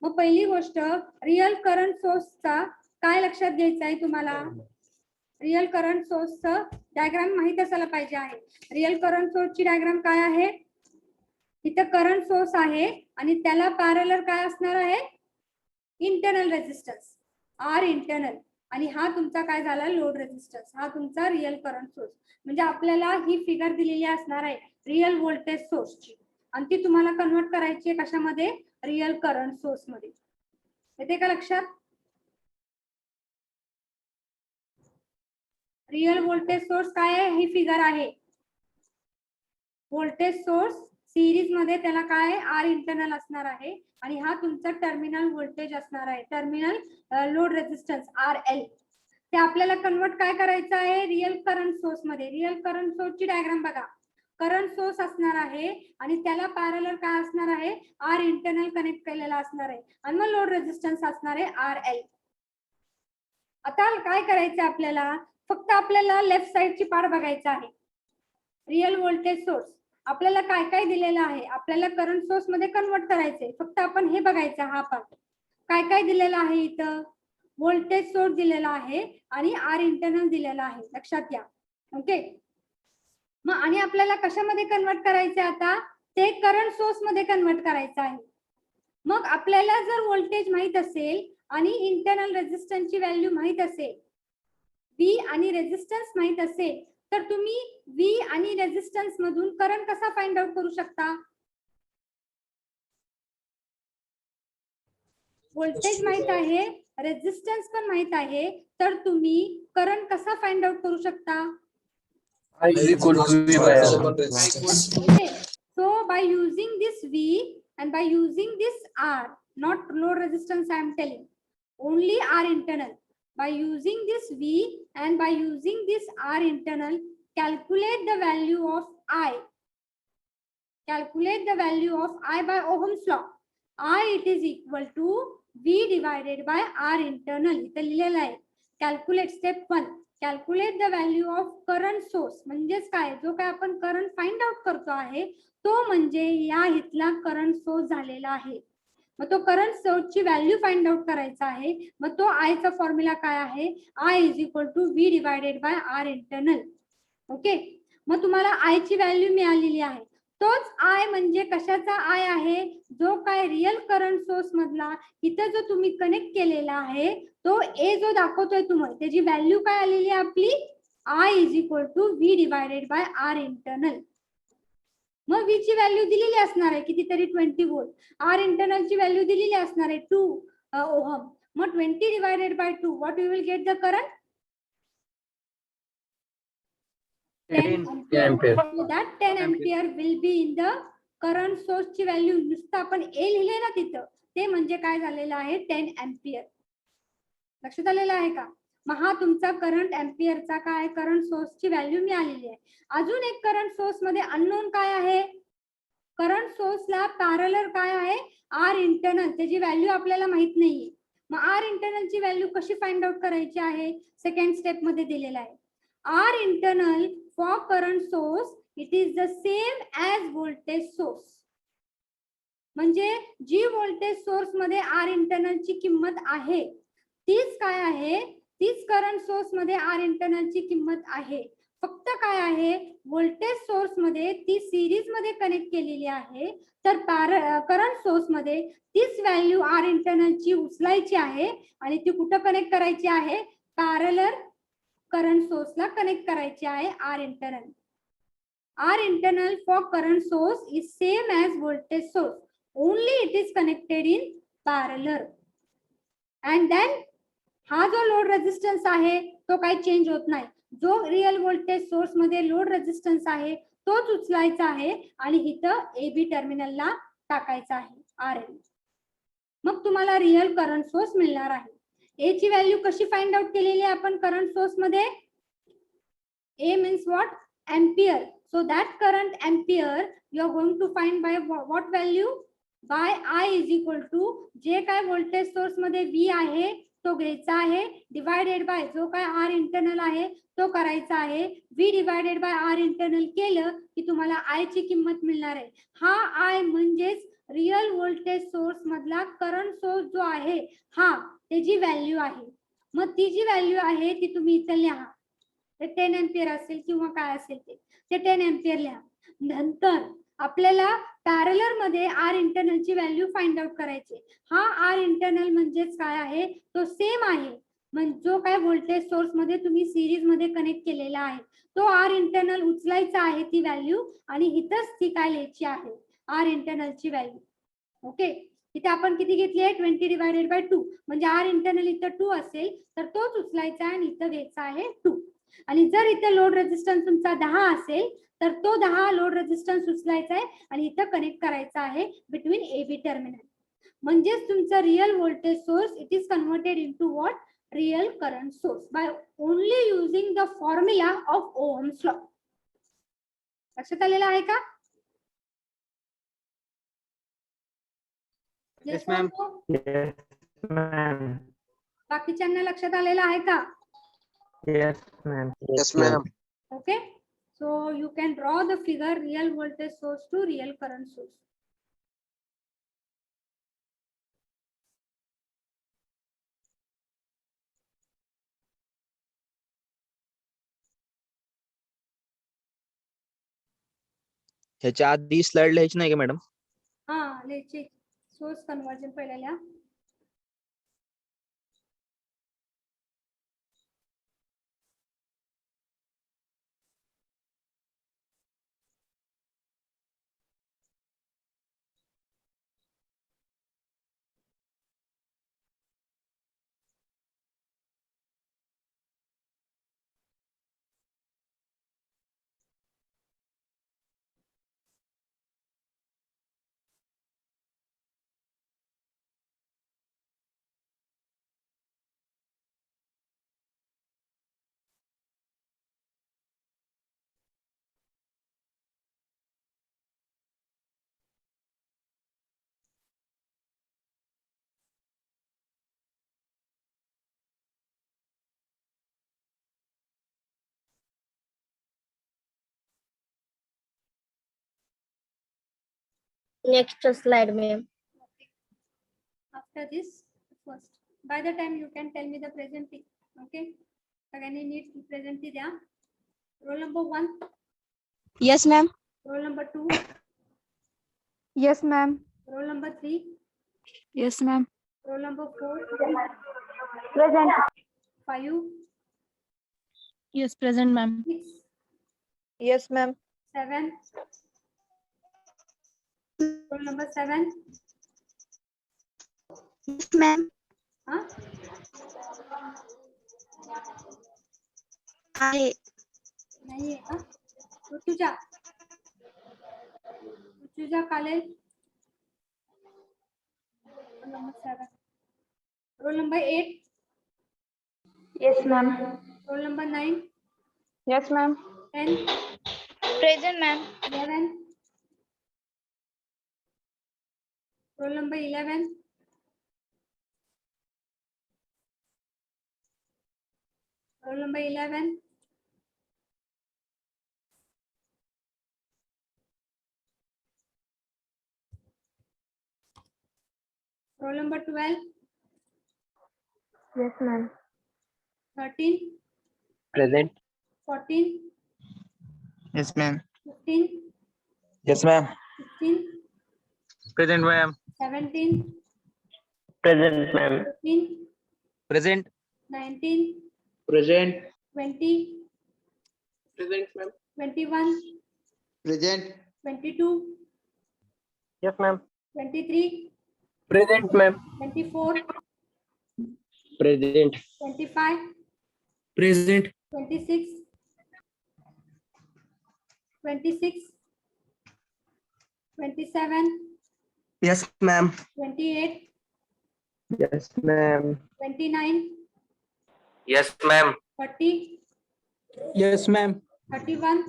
S1: मग पहिली गोष्ट, रिअल करंट सोर्सचा काय लक्षात घ्यायचं आहे तुम्हाला? रिअल करंट सोर्सचं डायग्राम माहित असायला पाहिजे आहे. रिअल करंट सोर्सची डायग्राम काय आहे? इथं करंट सोर्स आहे आणि त्याला पॅरलर काय असणार आहे? इंटरनल रेजिस्टन्स आर इंटरनल, आणि हा तुमचा काय झाला? Load resistance. हा तुमचा रिअल करंट सोर्स. म्हणजे आपल्याला ही फिगर दिलेली असणार आहे रिअल व्होल्टेज सोर्सची, आणि ती तुम्हाला कन्वर्ट करायची आहे कशामध्ये? रिअल करंट सोर्स मध्ये. येते का लक्षात? रिअल व्होल्टेज सोर्स काय आहे? ही फिगर आहे. व्होल्टेज सोर्स सिरीज मध्ये त्याला काय? आर इंटरनल असणार आहे, आणि हा तुमचा टर्मिनल व्होल्टेज असणार आहे, terminal load resistance R L. ते आपल्याला कन्वर्ट काय करायचं आहे? रिअल करंट सोर्स मध्ये. रिअल करंट सोर्सची डायग्राम बघा. करंट सोर्स असणार आहे आणि त्याला पॅरलर काय असणार आहे? आर इंटरनल कनेक्ट केलेला असणार आहे, आणि मग लोड रेजिस्टन्स असणार आहे आर एल. आता काय करायचं आपल्याला? फक्त आपल्याला लेफ्ट साइडची पार्ट बघायचं आहे. रिअल व्होल्टेज सोर्स आपल्याला काय काय दिलेला आहे? आपल्याला करंट सोर्स मध्ये कन्वर्ट करायचंय. फक्त आपण हे बघायचं, हा पार्ट काय काय दिलेला आहे. इथं व्होल्टेज सोर्स दिलेला आहे आणि आर इंटरनल दिलेला आहे, लक्षात घ्या. ओके, मग आणि आपल्याला कशामध्ये कन्वर्ट करायचं आता? ते करंट सोर्स मध्ये कन्वर्ट करायचं आहे. मग आपल्याला जर व्होल्टेज माहित असेल आणि इंटरनल रेजिस्टन्सची व्हॅल्यू माहित असेल, व्ही आणि रेजिस्टन्स माहित असेल, तर तुम्ही व्ही आणि रेजिस्टन्स मधून करंट कसा फाइंड आउट करू शकता? व्होल्टेज माहित आहे, रेजिस्टन्स पण माहित आहे, तर तुम्ही करंट कसा फाइंड आउट करू शकता?
S11: I equal to V by R.
S1: Okay, so by using this V and by using this R, not load resistance I am telling, only R internal. By using this V and by using this R internal, calculate the value of I. Calculate the value of I by Ohm's law. I it is equal to V divided by R internal. इथं लिहिलेलं आहे. Calculate step 1. Calculate the value of current source. म्हणजेच काय? जो काय आपण current find out करतो आहे तो म्हणजे या इथला करंट सोर्स झालेला आहे. मग तो करंट सोर्सची व्हॅल्यू फाइंड आउट करायचा आहे. मग तो आय चा फॉर्म्युला काय आहे? I is equal to V divided by R internal. Okay, मग तुम्हाला आय ची व्हॅल्यू मिळालेली आहे. तोच आय म्हणजे कशाचा आय आहे? जो काय रिअल करंट सोर्स मधला इथं जो तुम्ही कनेक्ट केलेला आहे तो ए जो दाखवतोय तुम्ही, त्याची व्हॅल्यू काय आलेली आहे आपली? I is equal to V divided by R internal. मग व्ही ची व्हॅल्यू दिलेली असणार आहे कितीतरी 20 व्होल्ट. आर इंटरनल ची व्हॅल्यू दिलेली असणार आहे 2 ओहम. मग 20 divided by 2, what you will get the current? 10 ampere. So that 10 ampere will be in the current source ची व्हॅल्यू. नुसतं आपण ए लिहिले ना तिथं, ते म्हणजे काय झालेलं आहे? 10 ampere. लक्षात आलेलं आहे का? मग हा तुमचा करंट एम्पियरचा काय? करंट सोर्सची व्हॅल्यू मिळालेली आहे. अजून एक करंट सोर्स मध्ये अननोन काय आहे? करंट सोर्सला पॅरलर काय आहे? R internal. त्याची व्हॅल्यू आपल्याला माहित नाहीये. मग आर इंटरनलची व्हॅल्यू कशी फाइंड आउट करायची आहे? सेकंड स्टेप मध्ये दिलेला आहे. R internal for current source it is the same as voltage source. म्हणजे जी व्होल्टेज सोर्स मध्ये आर इंटरनलची किंमत आहे तीच काय आहे? तीच करंट सोर्स मध्ये आर इंटरनलची किंमत आहे. फक्त काय आहे? व्होल्टेज सोर्स मध्ये ती सिरीज मध्ये कनेक्ट केलेली आहे, तर करंट सोर्स मध्ये तीच व्हॅल्यू आर इंटरनलची उचलायची आहे आणि ती कुठं कनेक्ट करायची आहे? पॅरलर करंट सोर्सला कनेक्ट करायची आहे R internal. R internal for current source is same as voltage source, only it is connected in parallel. And then हा जो लोड रेजिस्टन्स आहे तो काही चेंज होत नाही. जो रिअल व्होल्टेज सोर्स मध्ये लोड रेजिस्टन्स आहे तोच उचलायचा आहे आणि इथं ए बी टर्मिनलला टाकायचा आहे आर एल. मग तुम्हाला रिअल करंट सोर्स मिळणार आहे. ए ची व्हॅल्यू कशी फाइंड आउट केलेली आहे आपण करंट सोर्स मध्ये? A means what? Ampere. So that current ampere you are going to find by what value? By I is equal to जे काय व्होल्टेज सोर्स मध्ये व्ही आहे तो घ्यायचा आहे, डिवायडेड बाय जो काय आर इंटरनल आहे तो करायचा आहे. V divided by R internal केलं की तुम्हाला आय ची किंमत मिळणार आहे. हा आय म्हणजेच रिअल व्होल्टेज सोर्स मधला करंट सोर्स जो आहे हा त्याची व्हॅल्यू आहे. मग ती जी व्हॅल्यू आहे ती तुम्ही इथे लिहा. ते 10 एम्पियर असेल किंवा काय असेल ते 10 एम्पियर लिहा. नंतर आपल्याला पॅरलर मध्ये आर इंटरनलची व्हॅल्यू फाइंड आउट करायची. हा आर इंटरनल म्हणजेच काय आहे, तो सेम आहे म्हणजे जो काय व्होल्टेज सोर्स मध्ये तुम्ही सिरीज मध्ये कनेक्ट केलेला आहे तो आर इंटरनल उचलायचा आहे ती व्हॅल्यू आणि इथंच ती काय लिहायची आहे, आर इंटरनलची व्हॅल्यू. ओके, इथे आपण किती घेतली आहे 20 डिवायडेड बाय 2 म्हणजे आर इंटरनल इथं 2 असेल तर तोच उचलायचा आहे आणि इथं घ्यायचा आहे 2. आणि जर इथे लोड रेझिस्टन्स तुमचा 10 असेल तर तो 10 लोड रेझिस्टन्स उचलायचा आहे आणि इथं कनेक्ट करायचा आहे बिटवीन AB टर्मिनल. म्हणजेच तुमचा real voltage source it is converted into what, real current source by only using the formula of Ohm's law. लक्षात आलेलं आहे का?
S11: Yes, ma'am.
S2: Yes, ma'am.
S1: बाकीच्यांना लक्षात आलेलं आहे का?
S2: Yes, ma'am.
S11: Yes, ma'am.
S1: Okay, so you can draw the figure real voltage source to real current source.
S11: ह्याच्या आधी स्लाइड लिहायची नाही का मॅडम?
S1: हा, लिहायची. सोर्स कन्वर्जन पहिला लिहा.
S7: Next slide, ma'am.
S1: After this, first, by the time you can tell me the present. Okay, सगळ्यांनी नीट प्रेझेंटी द्या. Roll number 1.
S6: Yes, ma'am.
S1: Roll number 2.
S6: Yes, ma'am.
S1: Roll number 3.
S6: Yes, ma'am.
S1: Roll number 4.
S3: Present.
S1: 5.
S6: Yes, present, ma'am.
S1: 6.
S6: Yes, ma'am.
S1: 7. Roll number 7.
S6: Yes, ma'am.
S1: Huh? नहीं है का? Rutuja college. Roll number 7. Roll number 8.
S8: Yes, ma'am.
S1: Roll number 9.
S8: Yes, ma'am.
S1: 10.
S7: Present, ma'am.
S1: 11. Roll number 11. Roll number 11. Roll number 12.
S3: Yes, ma'am.
S1: 13.
S11: Present.
S1: 14.
S4: Yes, ma'am.
S1: 15.
S11: Yes, ma'am.
S1: 16.
S11: Present, ma'am.
S1: 17.
S11: Present, ma'am.
S1: 18.
S11: Present.
S1: 19.
S11: Present.
S1: 20.
S5: Present, ma'am.
S1: 21.
S9: Present.
S1: 22.
S11: Yes, ma'am.
S1: 23.
S11: Present, ma'am.
S1: 24.
S11: Present.
S1: 25.
S11: Present.
S1: 26. 26. 27.
S11: Yes, ma'am.
S1: 28.
S11: Yes, ma'am.
S1: 29.
S11: Yes, ma'am.
S1: 30.
S11: Yes, ma'am.
S1: 31.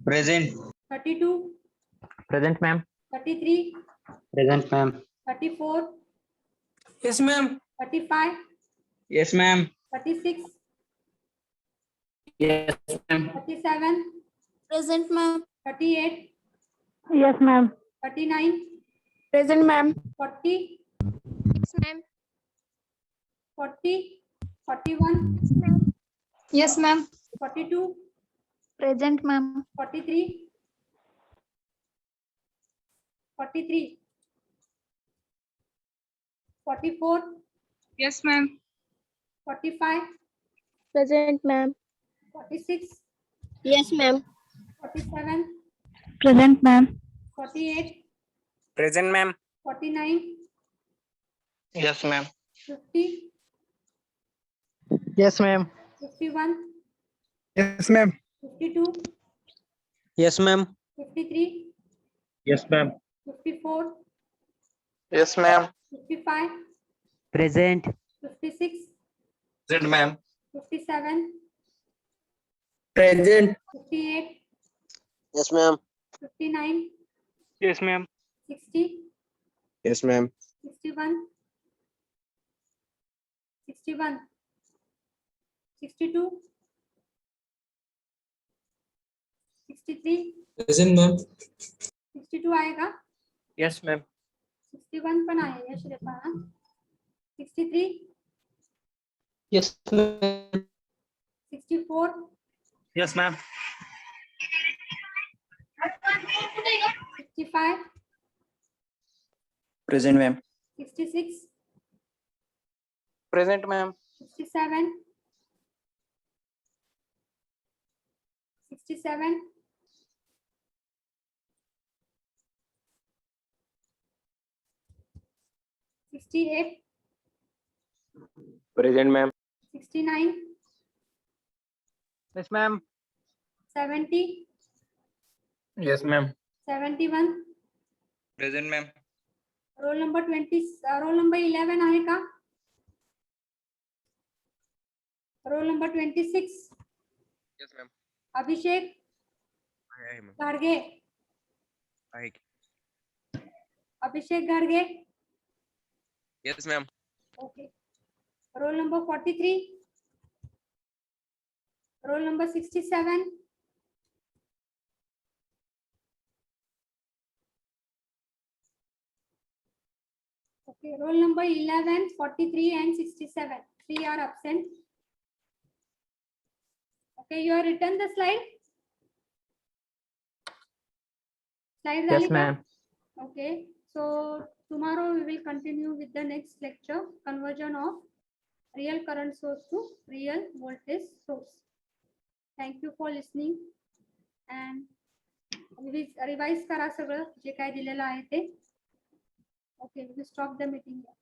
S4: Present.
S1: 32.
S2: Present, ma'am.
S1: 33.
S11: Present, ma'am.
S1: 34.
S11: Yes, ma'am.
S1: 35.
S4: Yes, ma'am.
S1: 36.
S11: Yes, ma'am.
S1: 37.
S6: Present, ma'am.
S1: 38.
S3: Yes, ma'am.
S1: 39.
S6: Present, ma'am.
S1: 40.
S6: Yes, ma'am.
S1: 40. 41,
S6: Yes, ma'am.
S1: 42,
S6: Present, ma'am.
S1: 43, 43, 44,
S8: Yes, ma'am.
S1: 45,
S3: Present, ma'am.
S1: 46,
S3: Yes, ma'am.
S1: 47,
S6: Present, ma'am.
S1: 48,
S11: Present, ma'am.
S1: 49,
S4: Yes, ma'am.
S1: 50,
S4: Yes, ma'am.
S1: 51,
S11: Yes, ma'am.
S1: 52,
S4: Yes, ma'am.
S1: 53,
S4: Yes, ma'am.
S1: 54,
S4: Yes, ma'am.
S1: 55,
S4: Present.
S1: 56,
S11: Present, ma'am.
S1: 57,
S11: Present.
S1: 58,
S4: Yes, ma'am.
S1: 59,
S11: Yes, ma'am.
S1: 60,
S4: Yes, ma'am.
S1: 61, 61, 62, 63,
S10: Present, ma'am.
S1: 62 आएगा,
S11: Yes, ma'am.
S1: 61 पण आहे यश रेपा 63,
S4: Yes, ma'am.
S1: 64,
S11: Yes, ma'am.
S1: 65,
S11: Present, ma'am.
S1: 66,
S11: Present, ma'am.
S1: 67, 67, 68,
S11: Present, ma'am.
S1: 69,
S11: Yes, ma'am.
S1: 70,
S11: Yes, ma'am.
S1: 71,
S11: Present, ma'am.
S1: Roll number 20, roll number 11 आहे का? Roll number 26,
S11: Yes, ma'am.
S1: अभिषेक
S11: आहे, ma'am.
S1: Gadge,
S11: आहे की.
S1: Abhishek Gadge,
S11: Yes, ma'am.
S1: Okay. Roll number 43, roll number 67, okay, roll number 11, 43 and 67, 3 are absent. Okay, you have written the slide? Slide
S2: Yes,
S1: झाली का?
S2: ma'am.
S1: Okay, so tomorrow we will continue with the next lecture, conversion of real current source to real voltage source. Thank you for listening and revise करा सगळं जे काय दिलेलं आहे ते. Okay, we will stop the meeting here.